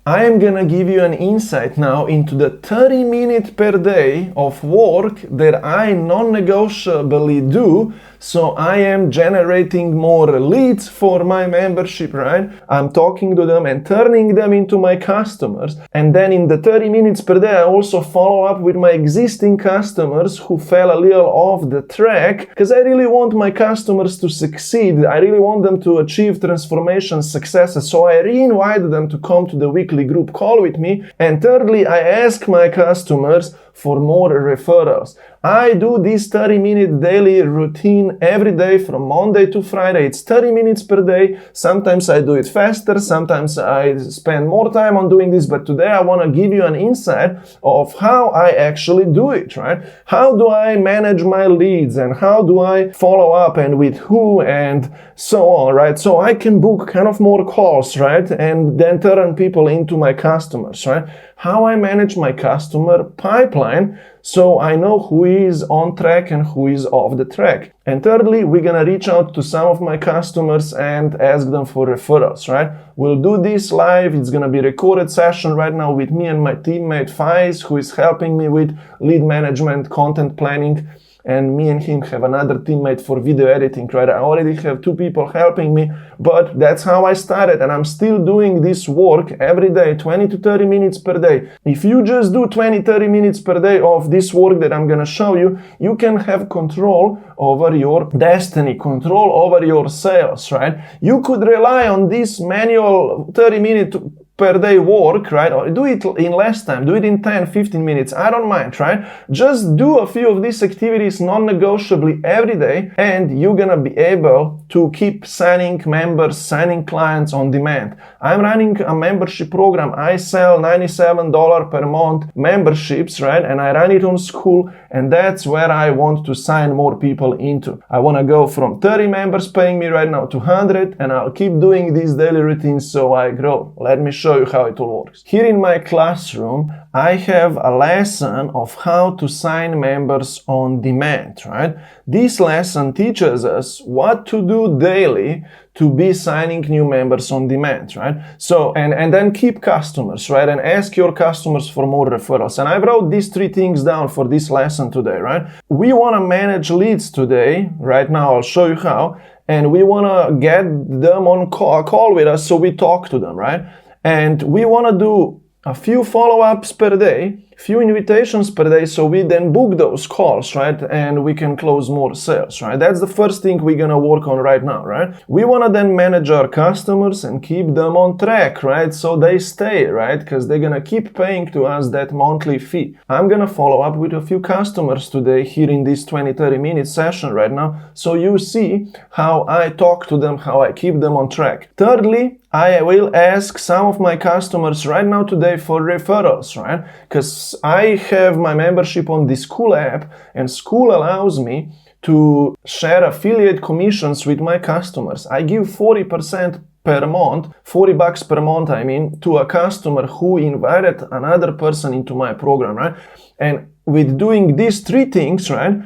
I am gonna give you an insight now into the 30 minutes per day of work that I non-negotiably do. So I am generating more leads for my membership, right? I'm talking to them and turning them into my customers. And then in the 30 minutes per day, I also follow up with my existing customers who fell a little off the track, because I really want my customers to succeed. I really want them to achieve transformation successes. So I re-invite them to come to the weekly group call with me. And thirdly, I ask my customers for more referrals. I do this 30-minute daily routine every day from Monday to Friday. It's 30 minutes per day. Sometimes I do it faster. Sometimes I spend more time on doing this. But today I want to give you an insight of how I actually do it, right? How do I manage my leads and how do I follow up and with who and so on, right? So I can book kind of more calls, right? And then turn people into my customers, right? How I manage my customer pipeline so I know who is on track and who is off the track. And thirdly, we're gonna reach out to some of my customers and ask them for referrals, right? We'll do this live. It's gonna be a recorded session right now with me and my teammate Faiz, who is helping me with lead management, content planning, and me and him have another teammate for video editing, right? I already have 2 people helping me, but that's how I started, and I'm still doing this work every day, 20 to 30 minutes per day. If you just do 20, 30 minutes per day of this work that I'm gonna show you, you can have control over your destiny, control over your sales, right? You could rely on this manual 30-minute per day work, right? Or do it in less time, do it in 10, 15 minutes, I don't mind, right? Just do a few of these activities non-negotiably every day and you're gonna be able to keep signing members, signing clients on demand. I'm running a membership program. I sell $97 per month memberships, right? And I run it on school, and that's where I want to sign more people into. I want to go from 30 members paying me right now to 100, and I'll keep doing these daily routines so I grow. Let me show you how it all works. Here in my classroom, I have a lesson of how to sign members on demand, right? This lesson teaches us what to do daily to be signing new members on demand, right? So, and then keep customers, right? And ask your customers for more referrals. And I wrote these 3 things down for this lesson today, right? We want to manage leads today. Right now, I'll show you how. And we want to get them on a call with us so we talk to them, right? And we want to do a few follow-ups per day, few invitations per day, so we then book those calls, right? And we can close more sales, right? That's the first thing we're gonna work on right now, right? We wanna then manage our customers and keep them on track, right? So they stay, right? Because they're gonna keep paying to us that monthly fee. I'm gonna follow up with a few customers today here in this 20-30 minute session right now, so you see how I talk to them, how I keep them on track. Thirdly, I will ask some of my customers right now today for referrals, right? Because I have my membership on the School app, and School allows me to share affiliate commissions with my customers. I give 40% per month, $40 per month, to a customer who invited another person into my program, right? And with doing these 3 things, right?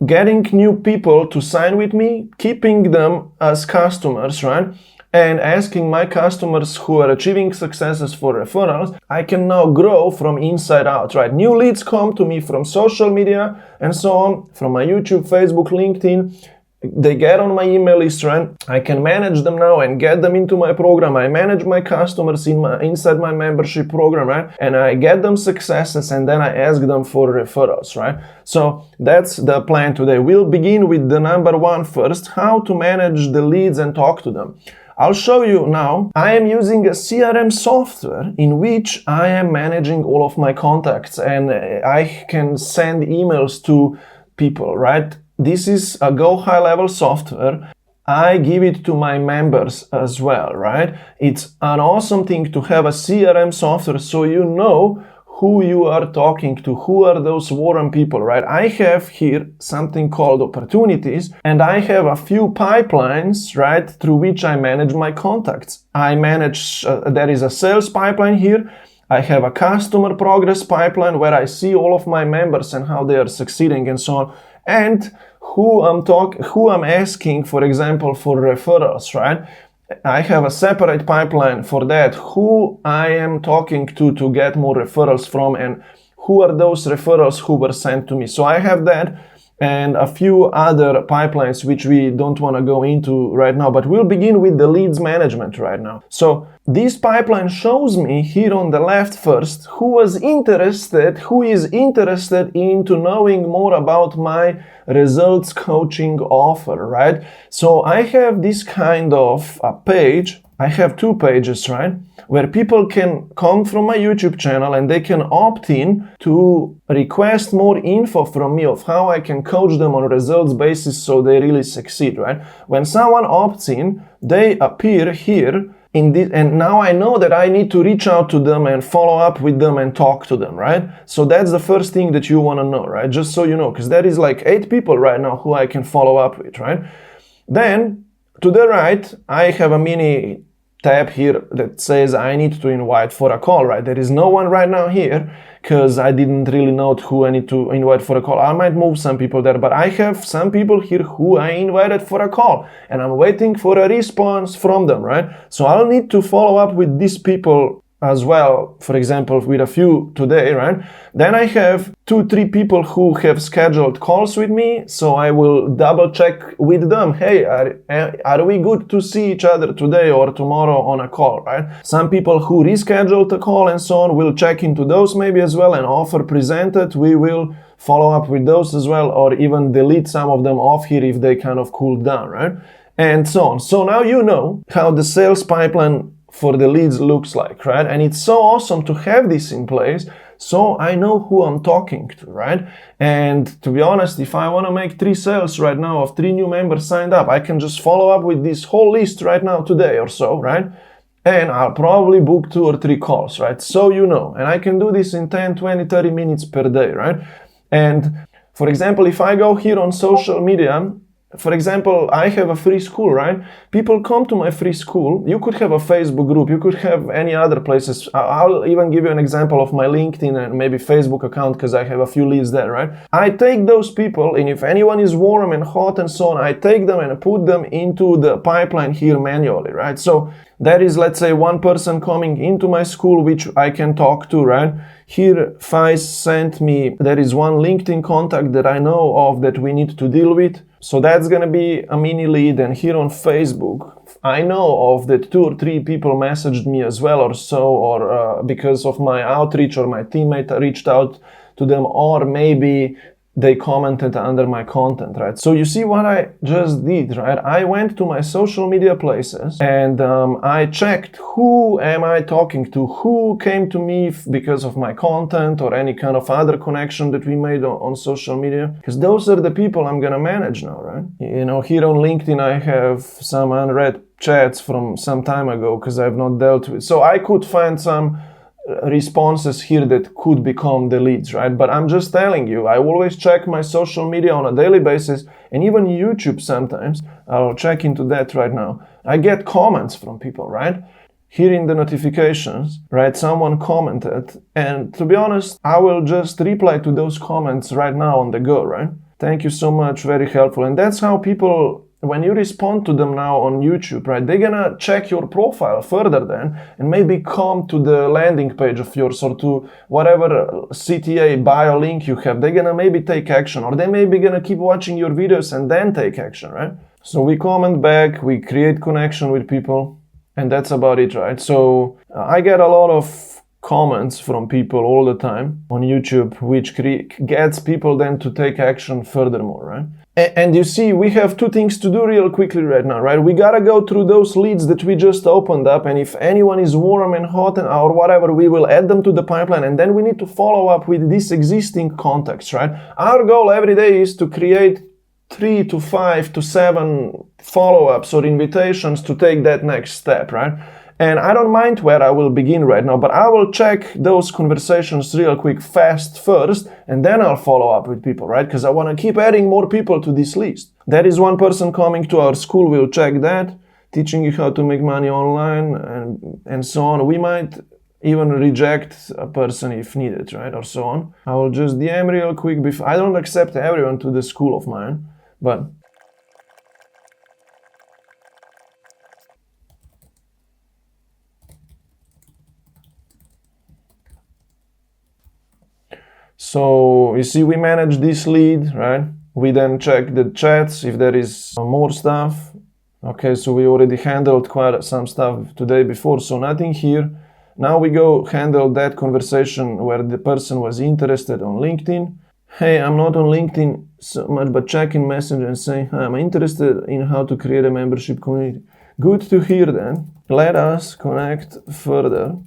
Getting new people to sign with me, keeping them as customers, right? And asking my customers who are achieving successes for referrals, I can now grow from inside out, right? New leads come to me from social media and so on, from my YouTube, Facebook, LinkedIn. They get on my email list, right? I can manage them now and get them into my program. I manage my customers inside my membership program, right? And I get them successes, and then I ask them for referrals, right? So that's the plan today. We'll begin with the number 1 first, how to manage the leads and talk to them. I'll show you now. I am using a CRM software in which I am managing all of my contacts, and I can send emails to people, right? This is a Go High Level software. I give it to my members as well, right? It's an awesome thing to have a CRM software so you know who you are talking to, who are those warm people, right? I have here something called opportunities, and I have a few pipelines, right, through which I manage my contacts. I manage, there is a sales pipeline here. I have a customer progress pipeline where I see all of my members and how they are succeeding and so on. And who I'm asking, for example, for referrals, right? I have a separate pipeline for that, who I am talking to get more referrals from, and who are those referrals who were sent to me. So I have that and a few other pipelines which we don't want to go into right now, but we'll begin with the leads management right now. So this pipeline shows me here on the left first who is interested into knowing more about my results coaching offer, right? So I have this kind of a page. I have 2 pages, right? Where people can come from my YouTube channel and they can opt in to request more info from me of how I can coach them on a results basis so they really succeed, right? When someone opts in, they appear here in this, and now I know that I need to reach out to them and follow up with them and talk to them, right? So that's the first thing that you want to know, right? Just so you know, because there is like 8 people right now who I can follow up with, right? Then to the right, I have a mini tab here that says I need to invite for a call, right? There is no one right now here because I didn't really know who I need to invite for a call. I might move some people there, but I have some people here who I invited for a call and I'm waiting for a response from them, right? So I'll need to follow up with these people as well, for example, with a few today, right? Then I have 2-3 people who have scheduled calls with me, so I will double check with them. Hey, are we good to see each other today or tomorrow on a call, right? Some people who rescheduled a call and so on, will check into those maybe as well, and offer presented, we will follow up with those as well, or even delete some of them off here if they kind of cooled down, right? And so on. So now you know how the sales pipeline for the leads looks like, right? And it's so awesome to have this in place, so I know who I'm talking to, right? And to be honest, if I want to make 3 sales right now of 3 new members signed up, I can just follow up with this whole list right now today or so, right? And I'll probably book 2 or 3 calls, right? So you know, and I can do this in 10, 20, 30 minutes per day, right? And for example, if I go here on social media, for example, I have a free school, right? People come to my free school. You could have a Facebook group. You could have any other places. I'll even give you an example of my LinkedIn and maybe Facebook account because I have a few leads there, right? I take those people, and if anyone is warm and hot and so on, I take them and put them into the pipeline here manually, right? So there is, let's say, one person coming into my school which I can talk to, right? Here, Faiz sent me, there is one LinkedIn contact that I know of that we need to deal with. So that's going to be a mini lead. And here on Facebook, I know of that 2 or 3 people messaged me as well or so, or because of my outreach or my teammate reached out to them, or maybe they commented under my content, right? So you see what I just did, right? I went to my social media places and I checked who am I talking to, who came to me because of my content or any kind of other connection that we made on social media, because those are the people I'm gonna manage now, right? You know, here on LinkedIn I have some unread chats from some time ago because I've not dealt with, so I could find some responses here that could become the leads, right? But I'm just telling you, I always check my social media on a daily basis, and even YouTube sometimes. I'll check into that right now. I get comments from people, right? Here in the notifications, right? Someone commented, and to be honest, I will just reply to those comments right now on the go, right? Thank you so much, very helpful. And that's how people, when you respond to them now on YouTube, right, they're gonna check your profile further then and maybe come to the landing page of yours or to whatever CTA bio link you have. They're gonna maybe take action, or they may be gonna keep watching your videos and then take action, right? So we comment back, we create connection with people, and that's about it, right? So I get a lot of comments from people all the time on YouTube, which gets people then to take action furthermore, right? And you see, we have 2 things to do real quickly right now, right? We gotta go through those leads that we just opened up, and if anyone is warm and hot or whatever, we will add them to the pipeline, and then we need to follow up with these existing contacts, right? Our goal every day is to create 3 to 5 to 7 follow-ups or invitations to take that next step, right? And I don't mind where I will begin right now, but I will check those conversations real quick fast first, and then I'll follow up with people, right? Because I want to keep adding more people to this list. There is one person coming to our school, we'll check that, teaching you how to make money online and so on. We might even reject a person if needed, right? Or so on. I will just DM real quick. I don't accept everyone to the school of mine, but So you see, we manage this lead, right? We then check the chats if there is more stuff. Okay, so we already handled quite some stuff today before, so nothing here. Now we go handle that conversation where the person was interested on LinkedIn. Hey, I'm not on LinkedIn so much, but check in Messenger and say, hi, I'm interested in how to create a membership community. Good to hear then. Let us connect further.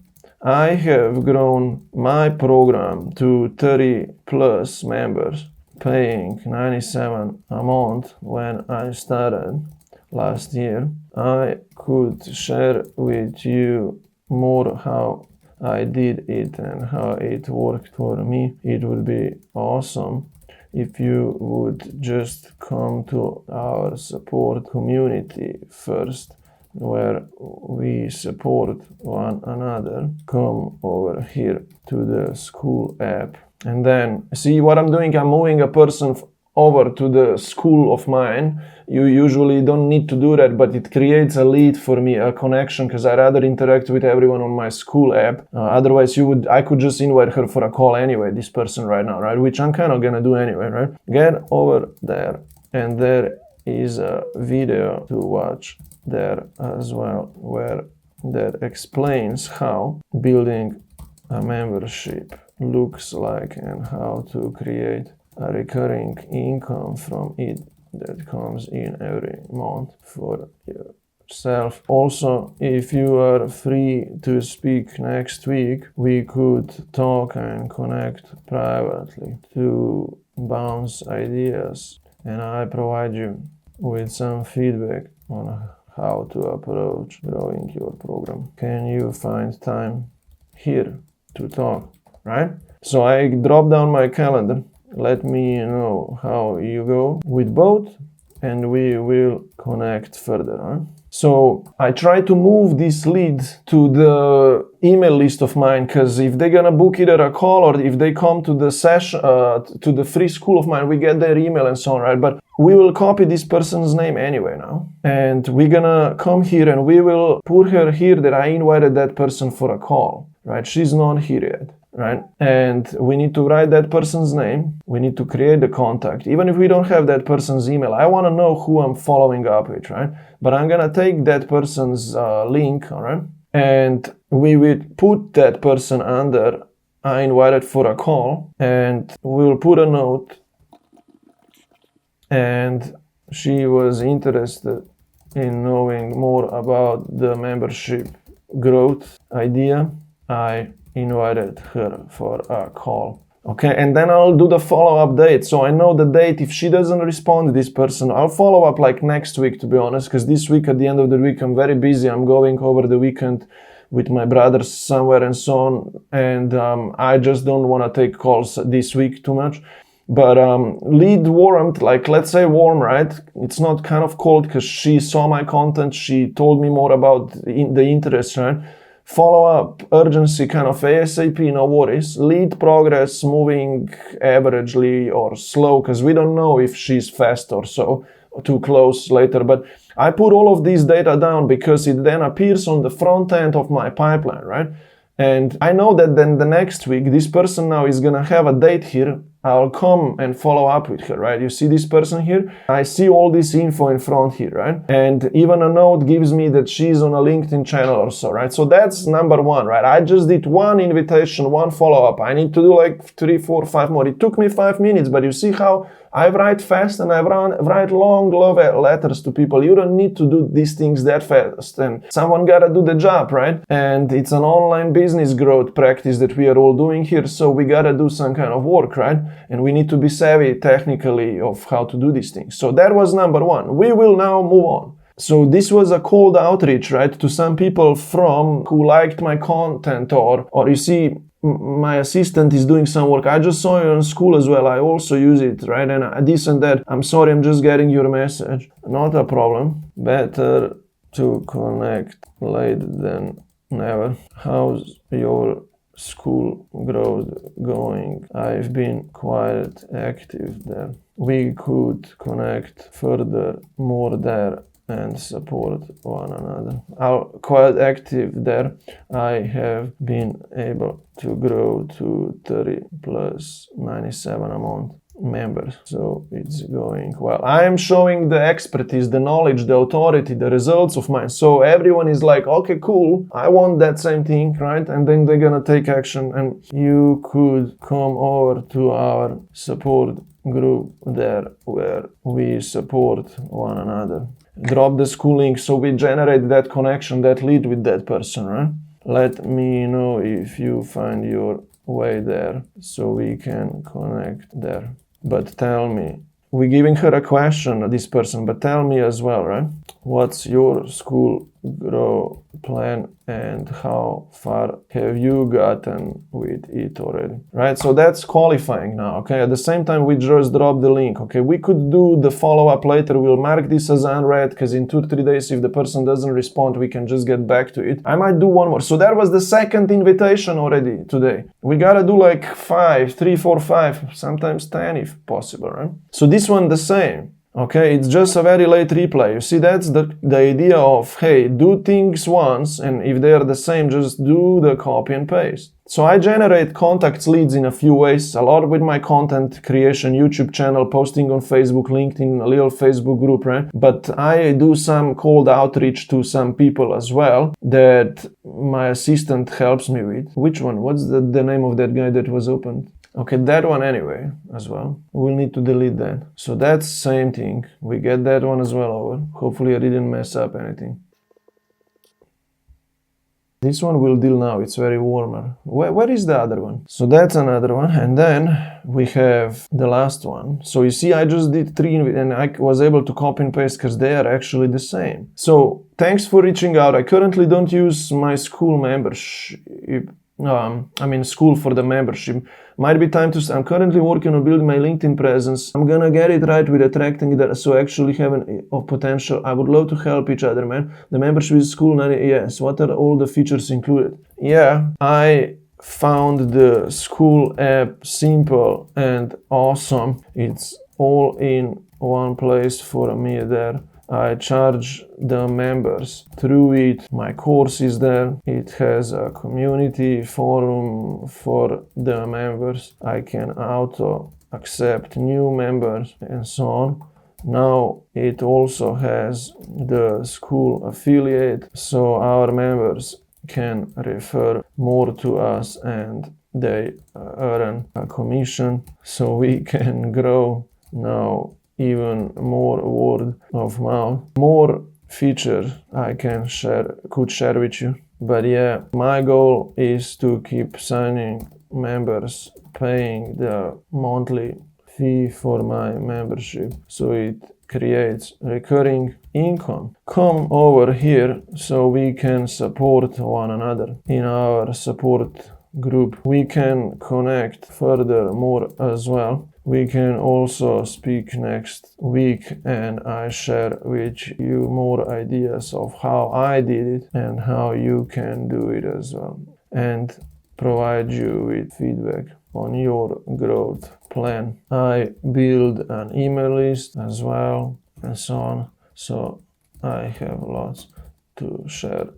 I have grown my program to 30 plus members, paying $97 a month when I started last year. I could share with you more how I did it and how it worked for me. It would be awesome if you would just come to our support community first, where we support one another. Come over here to the school app. And then see what I'm doing. I'm moving a person over to the school of mine. You usually don't need to do that, but it creates a lead for me, a connection, because I rather interact with everyone on my school app. Otherwise, I could just invite her for a call anyway, this person right now, right? Which I'm kind of gonna do anyway, right? Get over there, and there is a video to watch there as well, where that explains how building a membership looks like and how to create a recurring income from it that comes in every month for yourself. Also, if you are free to speak next week, we could talk and connect privately to bounce ideas, and I provide you with some feedback on how to approach growing your program. Can you find time here to talk, right? So I drop down my calendar. Let me know how you go with both, and we will connect further. Huh? So I try to move this lead to the email list of mine, because if they're gonna book either a call or if they come to the session, to the free school of mine, we get their email and so on, right? But we will copy this person's name anyway now, and we're gonna come here and we will put her here that I invited that person for a call, right? She's not here yet. Right? And we need to write that person's name. We need to create the contact. Even if we don't have that person's email, I want to know who I'm following up with, right? But I'm going to take that person's link, all right? And we will put that person under I invited for a call, and we'll put a note. And she was interested in knowing more about the membership growth idea. I invited her for a call. Okay, and then I'll do the follow-up date. So I know the date. If she doesn't respond, this person, I'll follow up like next week, to be honest, because this week, at the end of the week, I'm very busy. I'm going over the weekend with my brothers somewhere and so on. And I just don't want to take calls this week too much. But lead warmed, like let's say warm, right? It's not kind of cold because she saw my content. She told me more about the interest, right? Follow-up, urgency, kind of ASAP, no worries. Lead progress, moving averagely or slow, because we don't know if she's fast or so, or too close later. But I put all of these data down because it then appears on the front end of my pipeline, right? And I know that then the next week, this person now is going to have a date here. I'll come and follow up with her, right? You see this person here? I see all this info in front here, right? And even a note gives me that she's on a LinkedIn channel or so, right? So that's number one, right? I just did one invitation, one follow-up. I need to do like 3, 4, 5 more. It took me 5 minutes, but you see how I write fast and I write long love letters to people. You don't need to do these things that fast, and someone gotta do the job, right? And it's an online business growth practice that we are all doing here, so we gotta do some kind of work, right? And we need to be savvy technically of how to do these things. So that was number one. We will now move on. So this was a cold outreach, right, to some people who liked my content, or you see, my assistant is doing some work. I just saw you in school as well. I also use it, right? And this and that. I'm sorry, I'm just getting your message. Not a problem. Better to connect late than never. How's your school growth going? I've been quite active there. We could connect further more there and support one another. I'm quite active there. I have been able to grow to 30 plus 97 amount members, so it's going well. I am showing the expertise, the knowledge, the authority, the results of mine, so everyone is like, okay, cool, I want that same thing, right? And then they're gonna take action. And you could come over to our support group there where we support one another. Drop the school link so we generate that connection, that lead with that person, right? Let me know if you find your way there so we can connect there. But tell me, we're giving her a question, this person, but tell me as well, right? What's your school grow plan and how far have you gotten with it already, right? So that's qualifying now, okay? At the same time, we just drop the link, okay? We could do the follow-up later. We'll mark this as unread because in 2-3 days, if the person doesn't respond, we can just get back to it. I might do one more. So that was the second invitation already today. We gotta do like 5, 3, 4, 5, sometimes 10 if possible, right? So this one the same. Okay, it's just a very late replay. You see, that's the idea of, hey, do things once, and if they are the same, just do the copy and paste. So I generate contacts leads in a few ways, a lot with my content creation, YouTube channel, posting on Facebook, LinkedIn, a little Facebook group, right? But I do some cold outreach to some people as well that my assistant helps me with. Which one? What's the name of that guy that was opened? Okay, that one anyway, as well. We'll need to delete that. So that's same thing. We get that one as well over. Hopefully I didn't mess up anything. This one we'll deal now. It's very warmer. Where is the other one? So that's another one. And then we have the last one. So you see, I just did 3 and I was able to copy and paste because they are actually the same. So thanks for reaching out. I currently don't use my school membership. School for the membership. Might be time to. I'm currently working on building my LinkedIn presence. I'm gonna get it right with attracting that, so actually have of potential. I would love to help each other, man. The membership is cool. Yes. What are all the features included? Yeah, I found the school app simple and awesome. It's all in one place for me there. I charge the members through it. My course is there. It has a community forum for the members. I can auto accept new members and so on. Now it also has the school affiliate, so our members can refer more to us and they earn a commission, so we can grow now even more word of mouth, more features I could share with you. But yeah, my goal is to keep signing members, paying the monthly fee for my membership, so it creates recurring income. Come over here so we can support one another in our support group. We can connect furthermore as well. We can also speak next week and I share with you more ideas of how I did it and how you can do it as well, and provide you with feedback on your growth plan. I build an email list as well and so on, so I have lots to share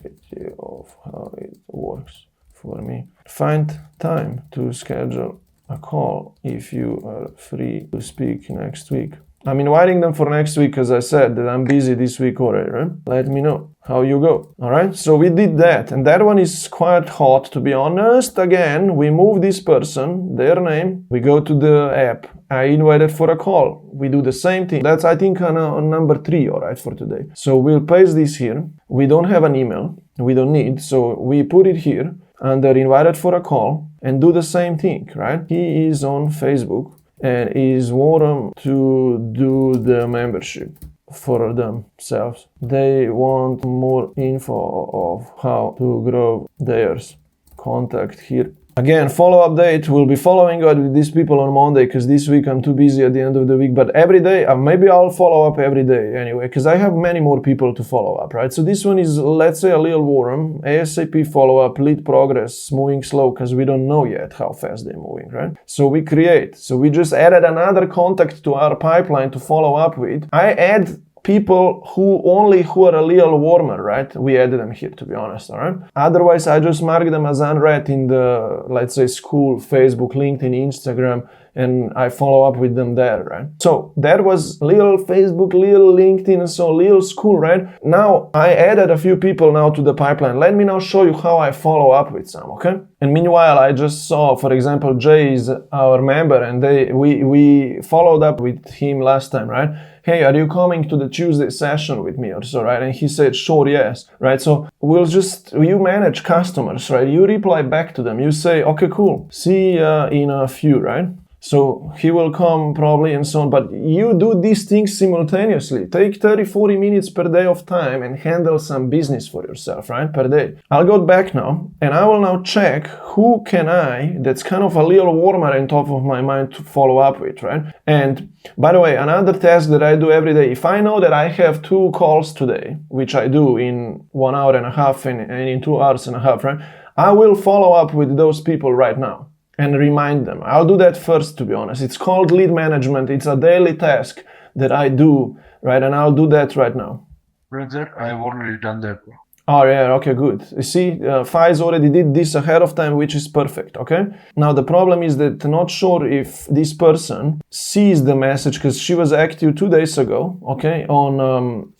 with you of how it works for me. Find time to schedule a call if you are free to speak next week. I'm inviting them for next week because I said that I'm busy this week already, right? Let me know how you go. Alright, so we did that, and that one is quite hot, to be honest. Again, we move this person, their name, we go to the app. I invited for a call. We do the same thing. That's, I think, on number 3, alright, for today. So we'll paste this here. We don't have an email. We don't need, so we put it here under invited for a call and do the same thing, right? He is on Facebook and is welcome to do the membership for themselves. They want more info of how to grow theirs. Contact here. Again, follow-up date. We'll be following up with these people on Monday because this week I'm too busy at the end of the week. But every day, maybe I'll follow up every day anyway because I have many more people to follow up, right? So this one is, let's say, a little warm. ASAP follow-up, lead progress, moving slow because we don't know yet how fast they're moving, right? So we create. So we just added another contact to our pipeline to follow up with. I add people who are a little warmer, right? We added them here, to be honest, all right? Otherwise, I just mark them as unread in the, let's say, school, Facebook, LinkedIn, Instagram, and I follow up with them there, right? So that was little Facebook, little LinkedIn, so little school, right? Now I added a few people now to the pipeline. Let me now show you how I follow up with some, okay? And meanwhile, I just saw, for example, Jay is our member, and we followed up with him last time, right? Hey, are you coming to the Tuesday session with me or so, right? And he said, sure, yes, right? So you manage customers, right? You reply back to them. You say, okay, cool. See in a few, right? So he will come probably and so on, but you do these things simultaneously. Take 30-40 minutes per day of time and handle some business for yourself, right, per day. I'll go back now and I will now check who that's kind of a little warmer on top of my mind to follow up with, right? And by the way, another task that I do every day, if I know that I have 2 calls today, which I do in 1 hour and a half and in 2 hours and a half, right? I will follow up with those people right now and remind them. I'll do that first, to be honest. It's called lead management. It's a daily task that I do, right? And I'll do that right now. Brother, I've already done that. Oh, yeah, okay, good. You see, Faiz already did this ahead of time, which is perfect, okay? Now, the problem is that I'm not sure if this person sees the message, because she was active 2 days ago, okay, on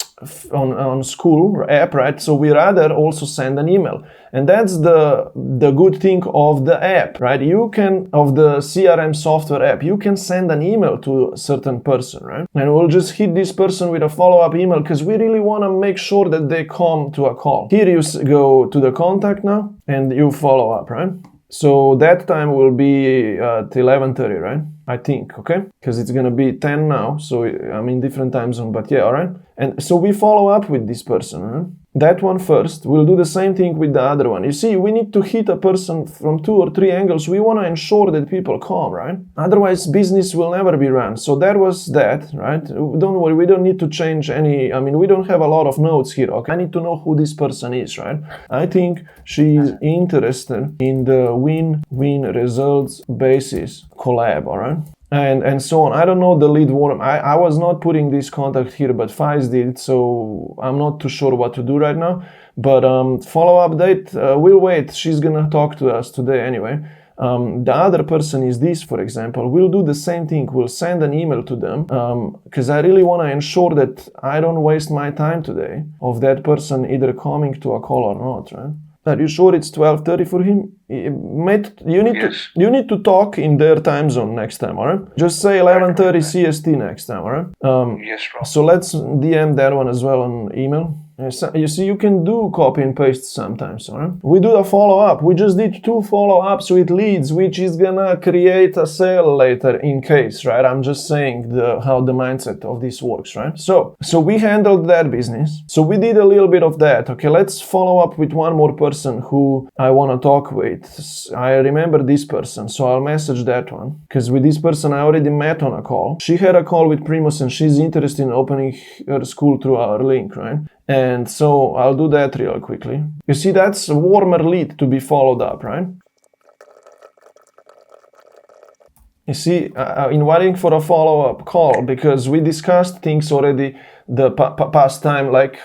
school app, right? So we rather also send an email. And that's the good thing of the app, right? Of the CRM software app, you can send an email to a certain person, right? And we'll just hit this person with a follow-up email because we really want to make sure that they come to a call. Here you go to the contact now and you follow up, right? So that time will be at 11:30, right? I think, okay? Because it's gonna be 10 now, so I'm in different time zone, but yeah, all right? And so we follow up with this person, right? That one first. We'll do the same thing with the other one. You see, we need to hit a person from 2 or 3 angles. We want to ensure that people come, right? Otherwise, business will never be run. So that was that, right? Don't worry, we don't need to change we don't have a lot of notes here, okay? I need to know who this person is, right? I think she is interested in the win-win results basis collab, all right? And so on. I don't know the lead warm. I was not putting this contact here, but Faiz did, so I'm not too sure what to do right now. But follow-up date, we'll wait. She's gonna talk to us today anyway. The other person is this, for example. We'll do the same thing. We'll send an email to them because I really want to ensure that I don't waste my time today of that person either coming to a call or not, right? Are you sure it's 12:30 for him? Mate, you need to talk in their time zone next time, alright? Just say 11:30 CST next time, alright? Yes, bro. So let's DM that one as well on email. You see, you can do copy and paste sometimes, alright? We do a follow-up. We just did 2 follow-ups with leads, which is gonna create a sale later in case, right? I'm just saying how the mindset of this works, right? So we handled that business. So we did a little bit of that. Okay, let's follow up with one more person who I want to talk with. I remember this person, so I'll message that one. Because with this person, I already met on a call. She had a call with Primoz and she's interested in opening her school through our link, right? And so I'll do that real quickly. You see, that's a warmer lead to be followed up, right? You see, inviting for a follow-up call because we discussed things already the past time, like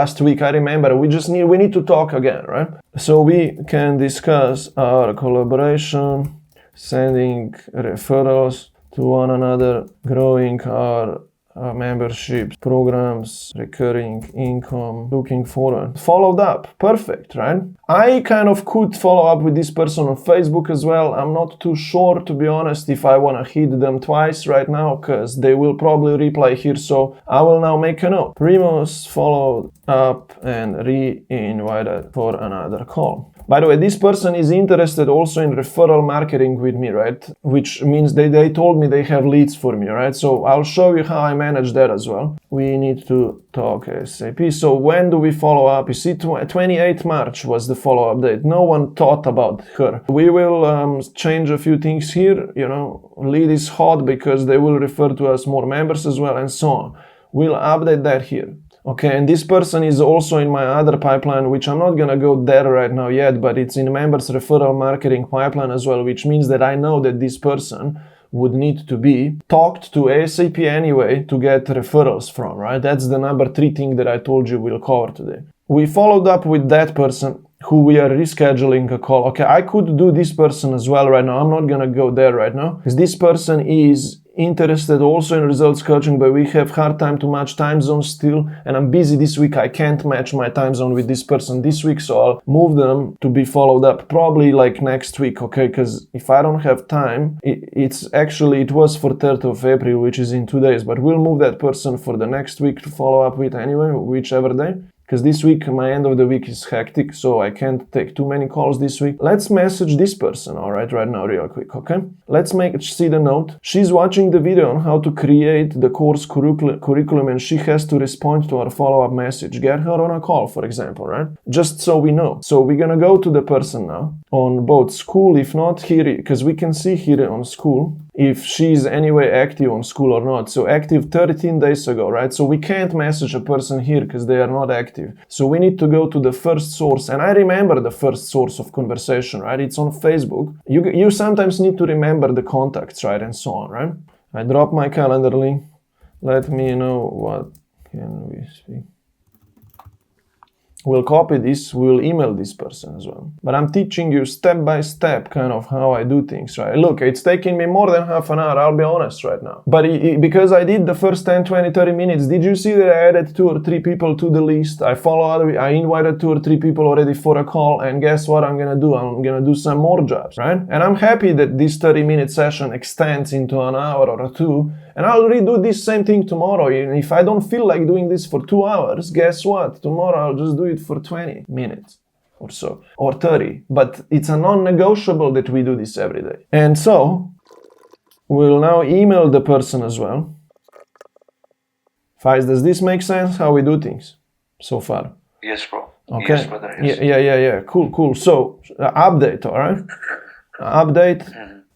last week. I remember we need to talk again, right? So we can discuss our collaboration, sending referrals to one another, growing our memberships, programs, recurring income, looking forward. Followed up. Perfect, right? I kind of could follow up with this person on Facebook as well. I'm not too sure, to be honest, if I want to hit them twice right now, because they will probably reply here. So I will now make a note. Primoz followed up and re-invited for another call. By the way, this person is interested also in referral marketing with me, right? Which means they told me they have leads for me, right? So I'll show you how I manage that as well. We need to talk ASAP. So when do we follow up? You see, 28 March was the follow-up date. No one thought about her. We will change a few things here. Lead is hot because they will refer to us more members as well and so on. We'll update that here. Okay, and this person is also in my other pipeline, which I'm not gonna go there right now yet, but it's in members referral marketing pipeline as well, which means that I know that this person would need to be talked to ASAP anyway to get referrals from, right? That's the number 3 thing that I told you we'll cover today. We followed up with that person who we are rescheduling a call. Okay, I could do this person as well right now. I'm not gonna go there right now because this person is interested also in results coaching, but we have hard time to match time zones still, and I'm busy this week. I can't match my time zone with this person this week, so I'll move them to be followed up probably like next week, okay? Because if I don't have time, it was for 3rd of April, which is in 2 days, but we'll move that person for the next week to follow up with anyway, whichever day. Because this week, my end of the week is hectic, so I can't take too many calls this week. Let's message this person, alright, right now, real quick, okay? Let's see the note. She's watching the video on how to create the course curriculum, and she has to respond to our follow-up message. Get her on a call, for example, right? Just so we know. So we're gonna go to the person now on both school, if not here, because we can see here on school if she's anyway active on school or not. So active 13 days ago, right? So we can't message a person here because they are not active. So we need to go to the first source. And I remember the first source of conversation, right? It's on Facebook. You sometimes need to remember the contacts, right? And so on, right? I drop my calendar link. Let me know what can we speak. We'll copy this, we'll email this person as well. But I'm teaching you step by step kind of how I do things, right? Look, it's taking me more than half an hour, I'll be honest right now. But because I did the first 10, 20, 30 minutes, did you see that I added 2 or 3 people to the list? I invited 2 or 3 people already for a call, and guess what I'm gonna do? I'm gonna do some more jobs, right? And I'm happy that this 30-minute session extends into an hour or 2, and I'll redo this same thing tomorrow. And if I don't feel like doing this for 2 hours, guess what? Tomorrow I'll just do it for 20 minutes or so, or 30. But it's a non-negotiable that we do this every day. And so we'll now email the person as well. Faiz, does this make sense how we do things so far? Yes, bro. Okay. Yes, brother. Yes. Yeah. Cool. So update, all right? Update.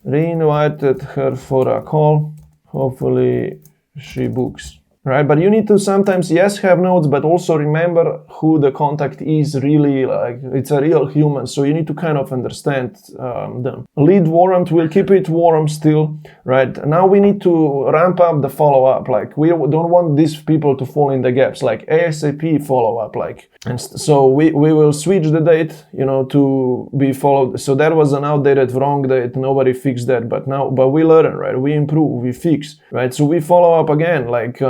Re-invited her for a call. Hopefully she books, right? But you need to sometimes, yes, have notes, but also remember who the contact is really, like it's a real human. So you need to kind of understand them. Lead warmed, we'll keep it warm still, right? Now we need to ramp up the follow-up. Like we don't want these people to fall in the gaps, like ASAP follow-up, like. And so we will switch the date, to be followed. So that was an outdated wrong date. Nobody fixed that, but we learn, right? We improve, we fix, right? So we follow up again, like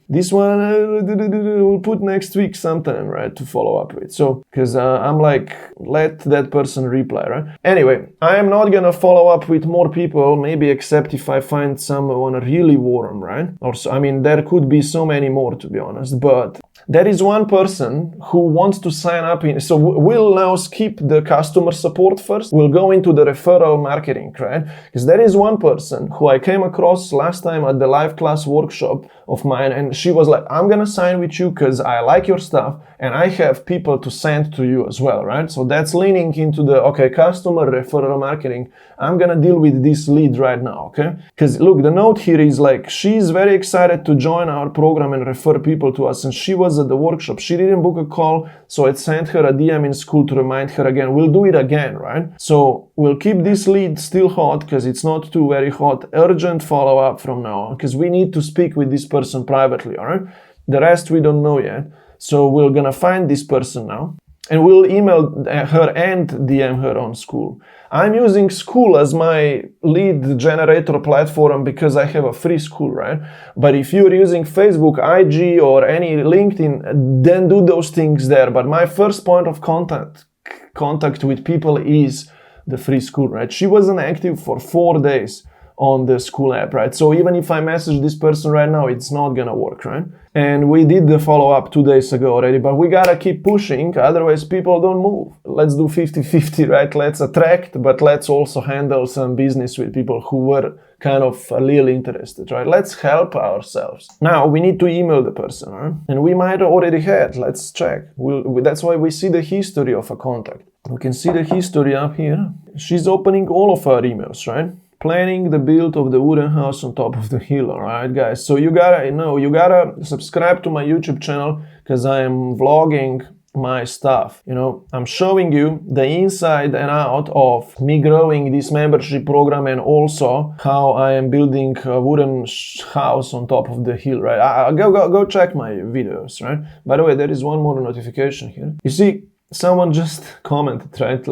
this one we'll put next week sometime, right? To follow up with. So, because I'm like, let that person reply, right? Anyway, I am not gonna follow up with more people, maybe except if I find someone really warm, right? Or so, I mean, there could be so many more, to be honest, but there is one person who wants to sign up in, so we'll now skip the customer support first. We'll go into the referral marketing, right? Because there is one person who I came across last time at the live class workshop of mine, and she was like, I'm gonna sign with you because I like your stuff and I have people to send to you as well, right? So that's leaning into the, customer referral marketing. I'm gonna deal with this lead right now, okay? Because look, the note here is like, she's very excited to join our program and refer people to us, and she was at the workshop. She didn't book a call, so I sent her a DM in school to remind her again. We'll do it again, right? So we'll keep this lead still hot because it's not too very hot. Urgent follow-up from now on because we need to speak with this person privately, all right? The rest we don't know yet. So we're gonna find this person now and we'll email her and DM her on school. I'm using school as my lead generator platform because I have a free school, right? But if you're using Facebook, IG, or any LinkedIn, then do those things there. But my first point of contact with people is the free school, right? She wasn't active for 4 days on the school app, right? So even if I message this person right now, it's not gonna work, right? And we did the follow-up 2 days ago already, but we gotta keep pushing, otherwise people don't move. Let's do 50-50, right? Let's attract, but let's also handle some business with people who were kind of a little interested, right? Let's help ourselves. Now we need to email the person, right? And we might already had, let's check. That's why we see the history of a contact. We can see the history up here. She's opening all of our emails, right? Planning the build of the wooden house on top of the hill, alright guys? So you gotta subscribe to my YouTube channel because I am vlogging my stuff. You know, I'm showing you the inside and out of me growing this membership program, and also how I am building a wooden house on top of the hill, right? Go check my videos, right? By the way, there is one more notification here. You see, someone just commented, right?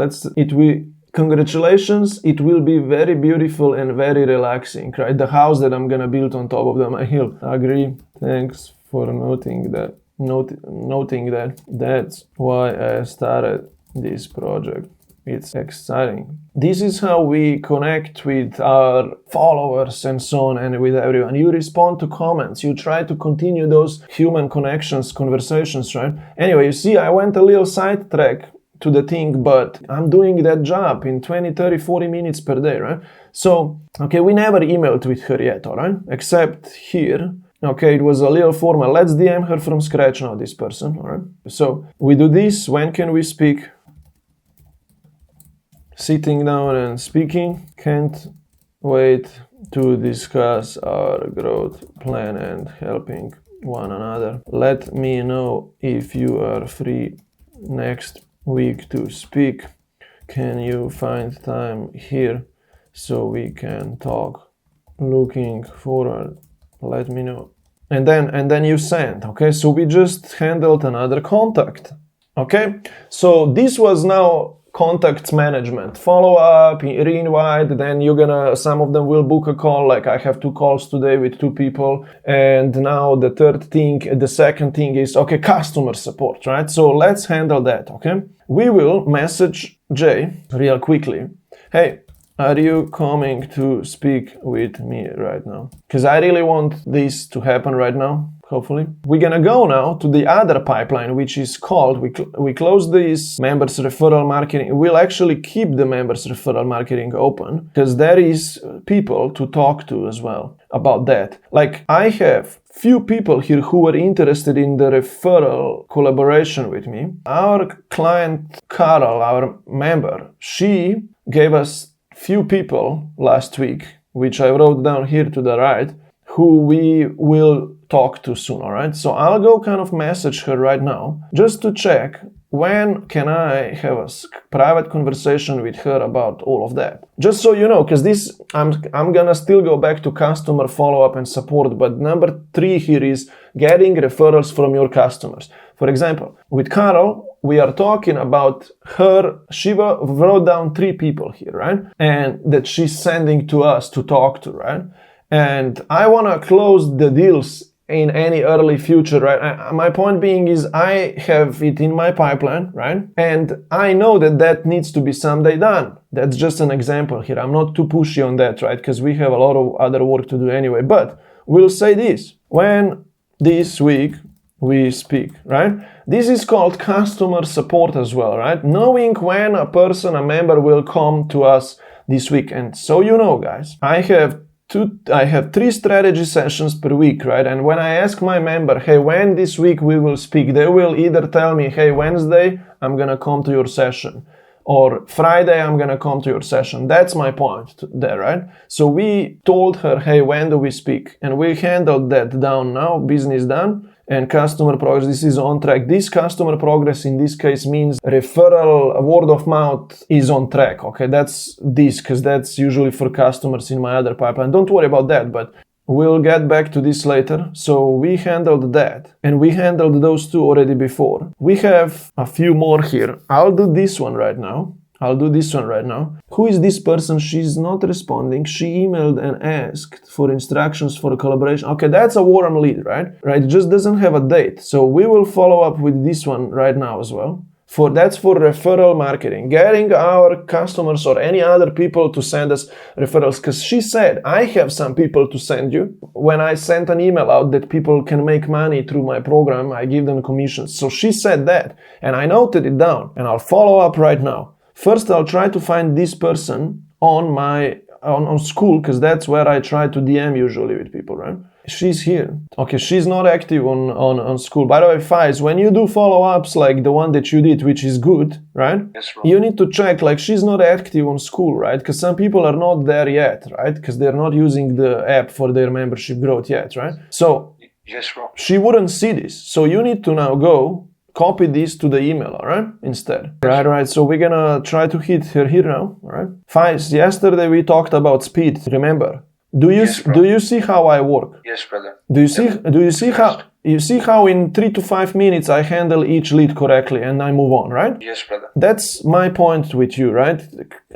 Congratulations, it will be very beautiful and very relaxing, right? The house that I'm gonna build on top of the hill. Agree. Thanks for noting that. That's why I started this project. It's exciting. This is how we connect with our followers and so on, and with everyone. You respond to comments. You try to continue those human connections, conversations, right? Anyway, you see, I went a little sidetrack to the thing, but I'm doing that job in 20, 30, 40 minutes per day, right? So, okay, we never emailed with her yet, all right? Except here. Okay, it was a little formal. Let's DM her from scratch now, this person, all right? So, we do this. When can we speak? Sitting down and speaking. Can't wait to discuss our growth plan and helping one another. Let me know if you are free next week to speak. Can you find time here so we can talk? Looking forward. Let me know. And then you send. Okay, so we just handled another contact. Okay, so this was now contacts management. Follow up, re-invite, then some of them will book a call, like I have 2 calls today with 2 people. And now the second thing is, okay, customer support, right? So let's handle that, okay? We will message Jay real quickly. Hey, are you coming to speak with me right now? Because I really want this to happen right now. Hopefully. We're gonna go now to the other pipeline, which is called, we close this members referral marketing. We'll actually keep the members referral marketing open because there is people to talk to as well about that. Like, I have few people here who are interested in the referral collaboration with me. Our client, Carol, our member, she gave us few people last week, which I wrote down here to the right, who we will talk to soon, all right? So I'll go kind of message her right now just to check when can I have a private conversation with her about all of that. Just so you know, because this, I'm gonna still go back to customer follow-up and support, but number 3 here is getting referrals from your customers. For example, with Carol, we are talking about her, she wrote down 3 people here, right? And that she's sending to us to talk to, right? And I want to close the deals in any early future, right? My point being is I have it in my pipeline, right? And I know that needs to be someday done. That's just an example here. I'm not too pushy on that, right? Because we have a lot of other work to do anyway. But we'll say this. When this week we speak, right? This is called customer support as well, right? Knowing when a member will come to us this week. And so you know, guys, I have 3 strategy sessions per week, right? And when I ask my member, hey, when this week we will speak, they will either tell me, hey, Wednesday, I'm gonna come to your session. Or Friday, I'm gonna come to your session. That's my point there, right? So we told her, hey, when do we speak? And we handled that down now, business done. And customer progress, this is on track. This customer progress in this case means referral, word of mouth is on track. Okay, that's this, because that's usually for customers in my other pipeline. Don't worry about that, but we'll get back to this later. So we handled that, and we handled those 2 already before. We have a few more here. I'll do this one right now. Who is this person? She's not responding. She emailed and asked for instructions for a collaboration. Okay, that's a warm lead, right? Right, it just doesn't have a date. So we will follow up with this one right now as well. That's for referral marketing, getting our customers or any other people to send us referrals. Because she said, I have some people to send you. When I sent an email out that people can make money through my program, I give them commissions. So she said that, and I noted it down, and I'll follow up right now. First, I'll try to find this person on school, because that's where I try to DM usually with people, right? She's here. Okay, she's not active on school. By the way, Faiz, when you do follow-ups like the one that you did, which is good, right? Yes, Rob. You need to check, like, she's not active on school, right? Because some people are not there yet, right? Because they're not using the app for their membership growth yet, right? So, Yes, Rob. she wouldn't see this. So you need to now go copy this to the email, all right? Instead. Right. So we're gonna try to hit her here now, all right? Faiz, yesterday we talked about speed, remember? Do you see how I work? Yes, brother. Do you see how in 3 to 5 minutes I handle each lead correctly and I move on, right? Yes, brother. That's my point with you, right?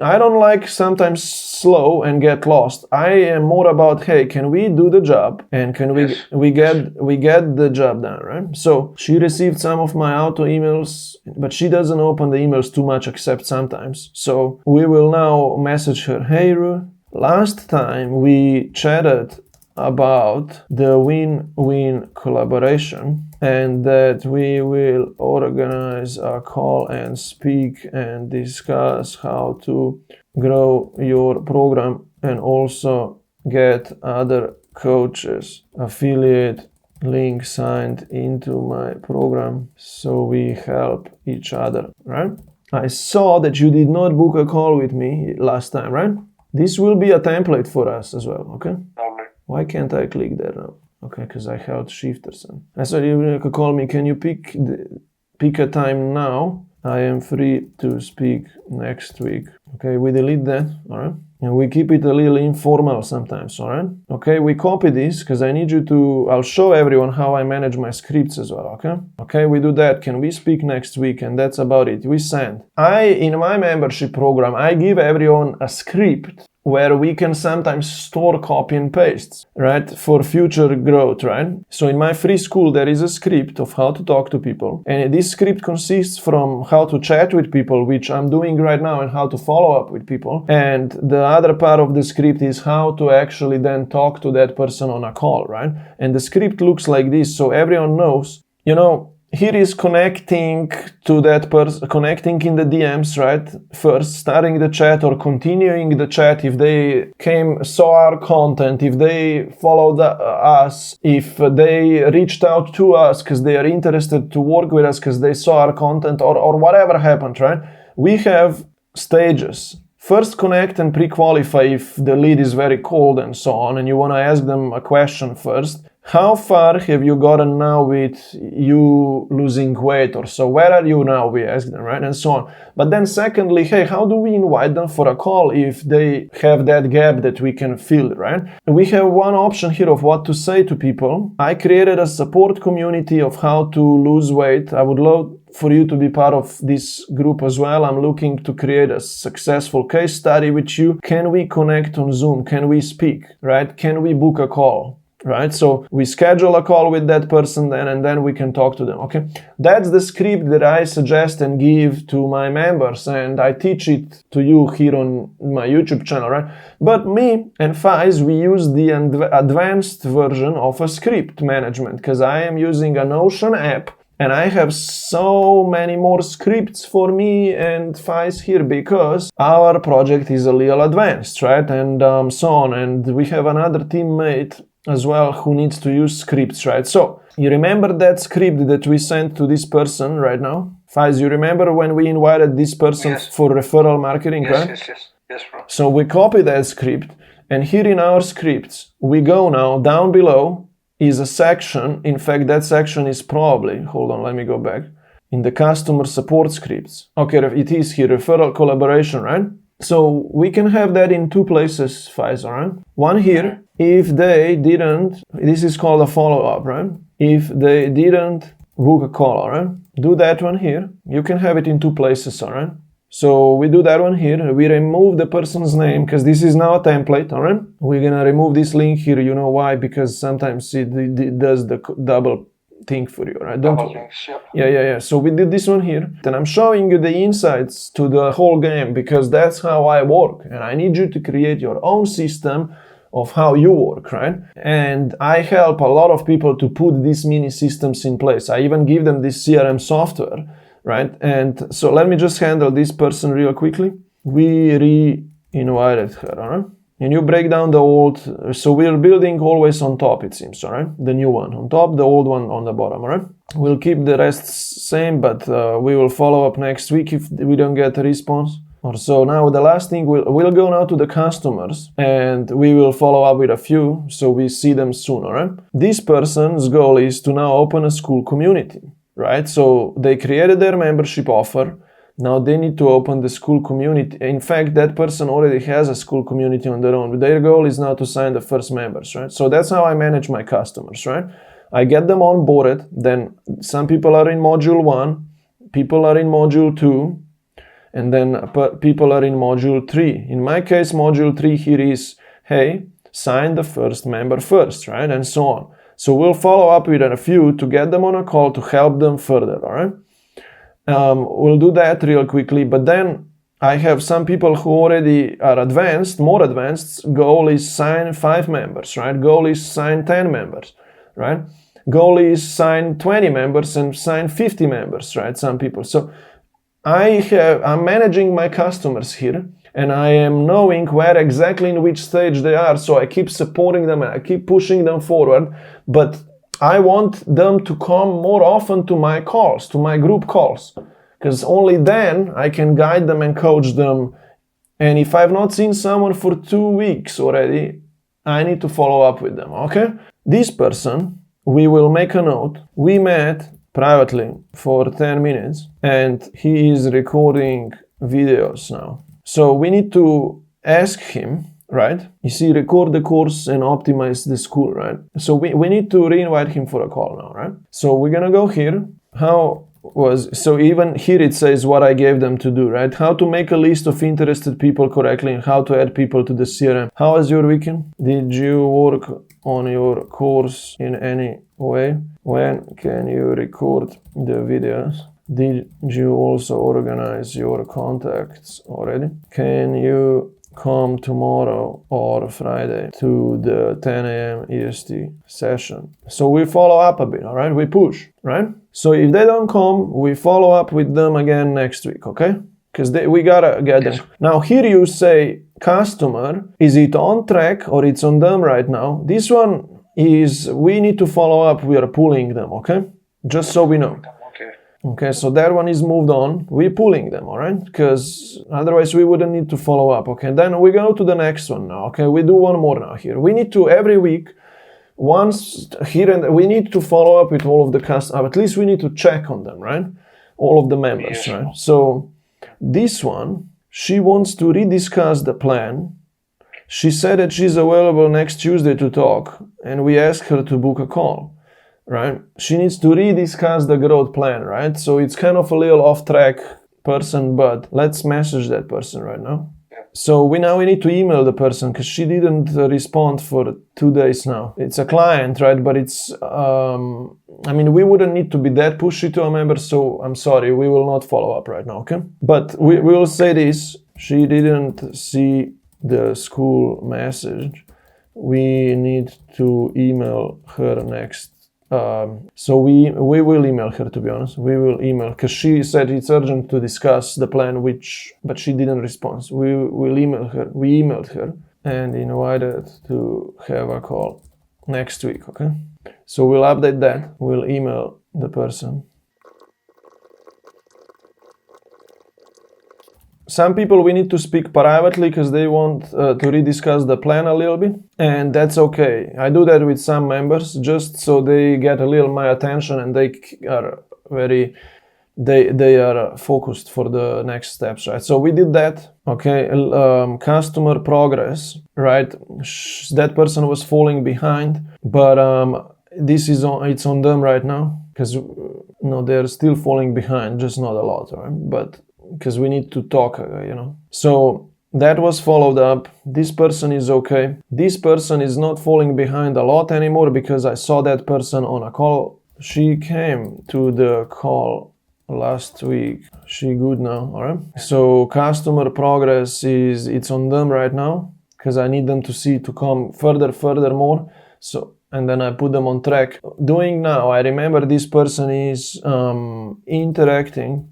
I don't like sometimes slow and get lost. I am more about, hey, can we do the job and can we get the job done, right? So she received some of my auto emails, but she doesn't open the emails too much except sometimes. So we will now message her, hey Ru, last time we chatted about the win-win collaboration and that we will organize a call and speak and discuss how to grow your program and also get other coaches affiliate link signed into my program so we help each other, right? I saw that you did not book a call with me last time, right? This will be a template for us as well, okay? Why can't I click there now? Okay, because I held shift or something. I said you could call me, can you pick a time now? I am free to speak next week. Okay, we delete that, alright? And we keep it a little informal sometimes, alright? Okay, we copy this because I need you to, I'll show everyone how I manage my scripts as well, okay? Okay, we do that. Can we speak next week? And that's about it. We send. In my membership program, I give everyone a script where we can sometimes store copy and pastes, right, for future growth, right? So in my free school, there is a script of how to talk to people. And this script consists from how to chat with people, which I'm doing right now, and how to follow up with people. And the other part of the script is how to actually then talk to that person on a call, right? And the script looks like this, so everyone knows, here is connecting to that person, connecting in the DMs, right? First, starting the chat or continuing the chat if they saw our content, if they followed us, if they reached out to us because they are interested to work with us because they saw our content or whatever happened, right? We have stages. First, connect and pre-qualify if the lead is very cold and so on, and you want to ask them a question first. How far have you gotten now with you losing weight or so? Where are you now? We ask them, right? And so on. But then secondly, hey, how do we invite them for a call if they have that gap that we can fill, right? We have one option here of what to say to people. I created a support community of how to lose weight. I would love for you to be part of this group as well. I'm looking to create a successful case study with you. Can we connect on Zoom? Can we speak, right? Can we book a call? Right? So we schedule a call with that person then, and then we can talk to them, okay? That's the script that I suggest and give to my members, and I teach it to you here on my YouTube channel, right? But me and Faiz, we use the advanced version of a script management because I am using a Notion app, and I have so many more scripts for me and Faiz here because our project is a little advanced, right? And so on, and we have another teammate as well who needs to use scripts, right? So you remember that script that we sent to this person right now? Faiz, you remember when we invited this person for referral marketing, right? Yes, bro. So we copy that script, and here in our scripts, we go now, down below is a section. In fact, that section is probably, hold on, let me go back, in the customer support scripts. Okay, it is here, referral collaboration, right? So we can have that in two places, Faiz, right? One here, if they didn't, this is called a follow-up, right? If they didn't book a call, all right? Do that one here. You can have it in two places, all right? So we do that one here. We remove the person's name because this is now a template, all right? We're going to remove this link here. You know why? Because sometimes it does the double thing for you, right? Yeah. So we did this one here. And I'm showing you the insights to the whole game because that's how I work. And I need you to create your own system of how you work, right? And I help a lot of people to put these mini systems in place. I even give them this CRM software, right? And so let me just handle this person real quickly. We re-invited her, all right? And you break down the old, so we're building always on top, it seems, all right? The new one on top, the old one on the bottom, all right? We'll keep the rest same, but we will follow up next week if we don't get a response. Or so now the last thing, we'll go now to the customers and we will follow up with a few so we see them soon, all right? This person's goal is to now open a school community, right? So they created their membership offer. Now they need to open the school community. In fact, that person already has a school community on their own. Their goal is now to sign the first members, right? So that's how I manage my customers, right? I get them onboarded. Then some people are in module 1, people are in module 2, and then people are in module 3. In my case, module 3 here is, hey, sign the first member first, right? And so on. So we'll follow up with a few to get them on a call to help them further, all right? We'll do that real quickly, but then I have some people who already are advanced, more advanced. Goal is sign 5 members, right? Goal is sign 10 members, right? Goal is sign 20 members and sign 50 members, right? Some people. So I'm managing my customers here, and I am knowing where exactly in which stage they are. So I keep supporting them and I keep pushing them forward, but I want them to come more often to my calls, to my group calls, because only then I can guide them and coach them. And if I've not seen someone for 2 weeks already, I need to follow up with them, okay? This person, we will make a note. We met privately for 10 minutes and he is recording videos now. So we need to ask him, right? You see, record the course and optimize the school, right? So we need to re-invite him for a call now, right? So we're gonna go here. So even here it says what I gave them to do, right? How to make a list of interested people correctly and how to add people to the CRM. How was your weekend? Did you work on your course in any way? When can you record the videos? Did you also organize your contacts already? Can you come tomorrow or Friday to the 10 a.m. EST session? So we follow up a bit, all right? We push, right? So if they don't come, we follow up with them again next week, okay? Because we gotta get them. Now here you say, customer, is it on track or it's on them right now? This one is, we need to follow up, we are pulling them, okay? Just so we know. Okay, so that one is moved on. We're pulling them, all right? Because otherwise we wouldn't need to follow up, okay? Then we go to the next one now, okay? We do one more now here. We need to, every week, once here and we need to follow up with all of the customers. At least we need to check on them, right? All of the members, right? So this one, she wants to rediscuss the plan. She said that she's available next Tuesday to talk, and we asked her to book a call. Right? She needs to rediscuss the growth plan, right? So it's kind of a little off track person, but let's message that person right now. Yeah. So we need to email the person because she didn't respond for 2 days now. It's a client, right? But it's, we wouldn't need to be that pushy to a member, so I'm sorry, we will not follow up right now, okay? But we will say this, she didn't see the school message. We need to email her next. So we will email her, to be honest. We will email, because she said it's urgent to discuss the plan, but she didn't respond. We will email her. We emailed her and invited to have a call next week, okay? So we'll update that. We'll email the person. Some people we need to speak privately because they want to rediscuss the plan a little bit, and that's okay. I do that with some members just so they get a little my attention and they are they are focused for the next steps, right? So we did that, okay? Customer progress, right? That person was falling behind, but it's on them right now because they're still falling behind, just not a lot, right? But because we need to talk, So that was followed up. This person is okay. This person is not falling behind a lot anymore because I saw that person on a call. She came to the call last week. She good now, all right? So customer progress it's on them right now because I need them to come further more. So, and then I put them on track. Doing now, I remember this person is interacting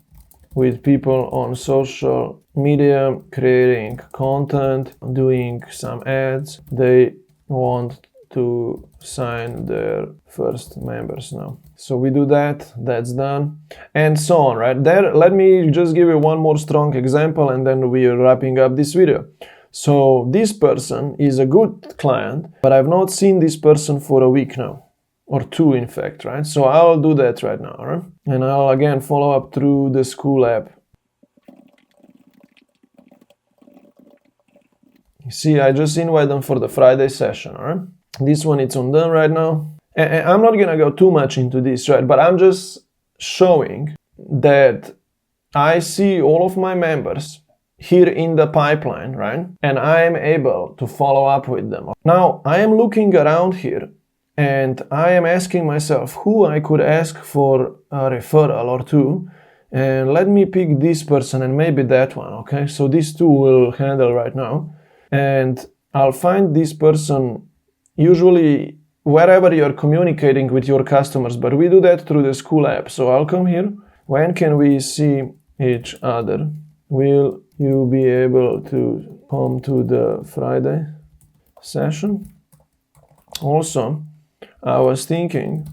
with people on social media, creating content, doing some ads. They want to sign their first members now. So we do that, that's done, and so on, right? There, let me just give you one more strong example and then we are wrapping up this video. So this person is a good client, but I've not seen this person for a week now. or 2 in fact, right? So I'll do that right now, right? And I'll again follow up through the school app. You see, I just invite them for the Friday session, all right? This one, it's on them right now. And I'm not gonna go too much into this, right? But I'm just showing that I see all of my members here in the pipeline, right? And I am able to follow up with them. Now, I am looking around here and I am asking myself who I could ask for a referral or 2. And let me pick this person and maybe that one, okay? So these 2 will handle right now. And I'll find this person usually wherever you're communicating with your customers, but we do that through the school app. So I'll come here. When can we see each other? Will you be able to come to the Friday session? Also, I was thinking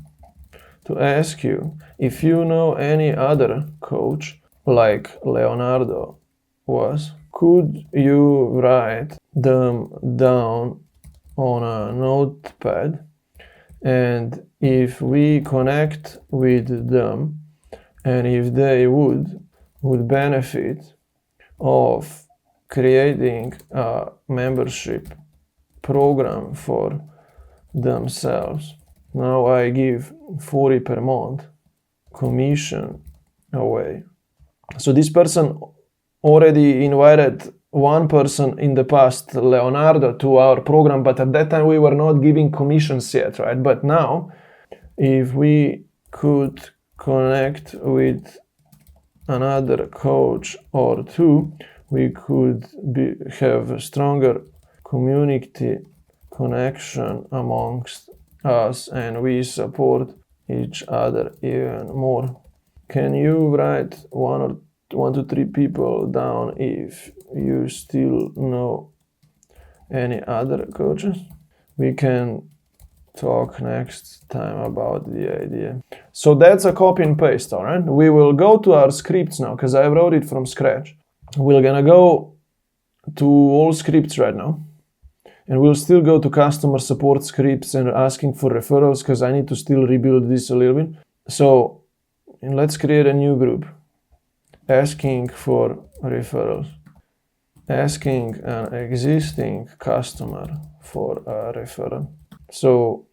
to ask you if you know any other coach like Leonardo was. Could you write them down on a notepad? And if we connect with them, and if they would benefit of creating a membership program for themselves. Now I give 40 per month commission away. So this person already invited one person in the past, Leonardo, to our program, but at that time we were not giving commissions yet, right? But now, if we could connect with another coach or 2, we could have a stronger community connection amongst us, and we support each other even more. Can you write 1 to 3 people down if you still know any other coaches? We can talk next time about the idea. So that's a copy and paste, all right? We will go to our scripts now because I wrote it from scratch. We're gonna go to all scripts right now, and we'll still go to customer support scripts and asking for referrals because I need to still rebuild this a little bit. So let's create a new group. Asking for referrals. Asking an existing customer for a referral. So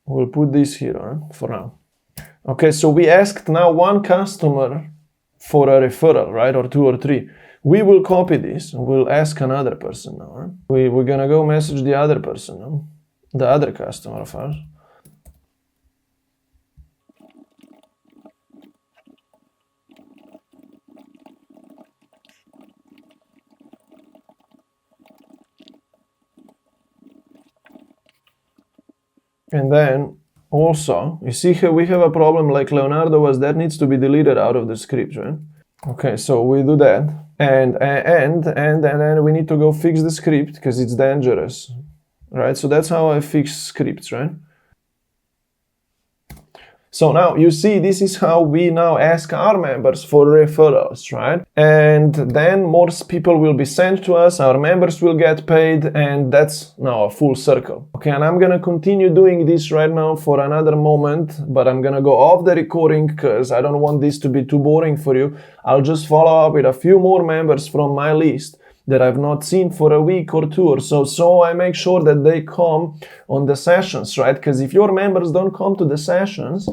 we'll put this here for now. Okay, so we asked now 1 customer for a referral, right? Or 2 or 3. We will copy this and we'll ask another person now. Right? We're gonna go message the other person, no? The other customer of ours. And then also, you see here we have a problem like Leonardo was, that needs to be deleted out of the script, right? Okay, so we do that. And then we need to go fix the script because it's dangerous, right? So that's how I fix scripts, right? So now you see, this is how we now ask our members for referrals, right? And then more people will be sent to us, our members will get paid, and that's now a full circle. Okay, and I'm gonna continue doing this right now for another moment, but I'm gonna go off the recording because I don't want this to be too boring for you. I'll just follow up with a few more members from my list that I've not seen for a week or 2 or so. So I make sure that they come on the sessions, right? Because if your members don't come to the sessions,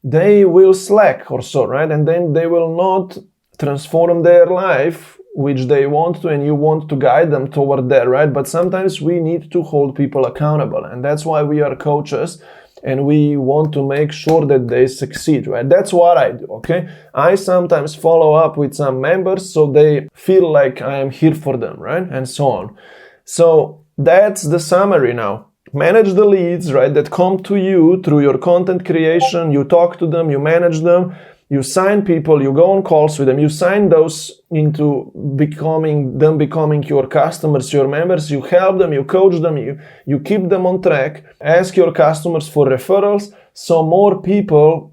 they will slack or so, right? And then they will not transform their life, which they want to, and you want to guide them toward that, right? But sometimes we need to hold people accountable, and that's why we are coaches, and we want to make sure that they succeed, right? That's what I do, okay? I sometimes follow up with some members so they feel like I am here for them, right? And so on. So that's the summary now. Manage the leads, right, that come to you through your content creation. You talk to them, you manage them, you sign people, you go on calls with them, you sign those into becoming your customers, your members, you help them, you coach them, you keep them on track, ask your customers for referrals so more people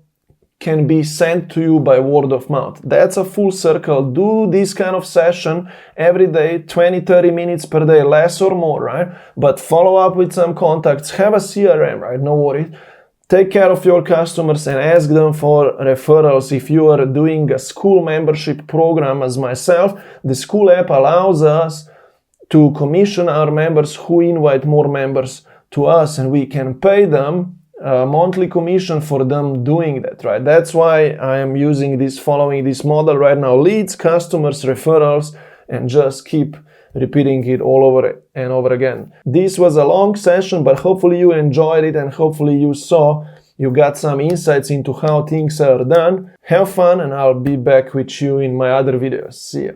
can be sent to you by word of mouth. That's a full circle. Do this kind of session every day, 20-30 minutes per day, less or more, right? But follow up with some contacts, have a CRM, right? No worries. Take care of your customers and ask them for referrals. If you are doing a school membership program as myself, the school app allows us to commission our members who invite more members to us, and we can pay them a monthly commission for them doing that, right? That's why I am following this model right now: leads, customers, referrals, and just keep repeating it all over and over again. This was a long session, but hopefully you enjoyed it, and hopefully you got some insights into how things are done. Have fun, and I'll be back with you in my other videos. See ya.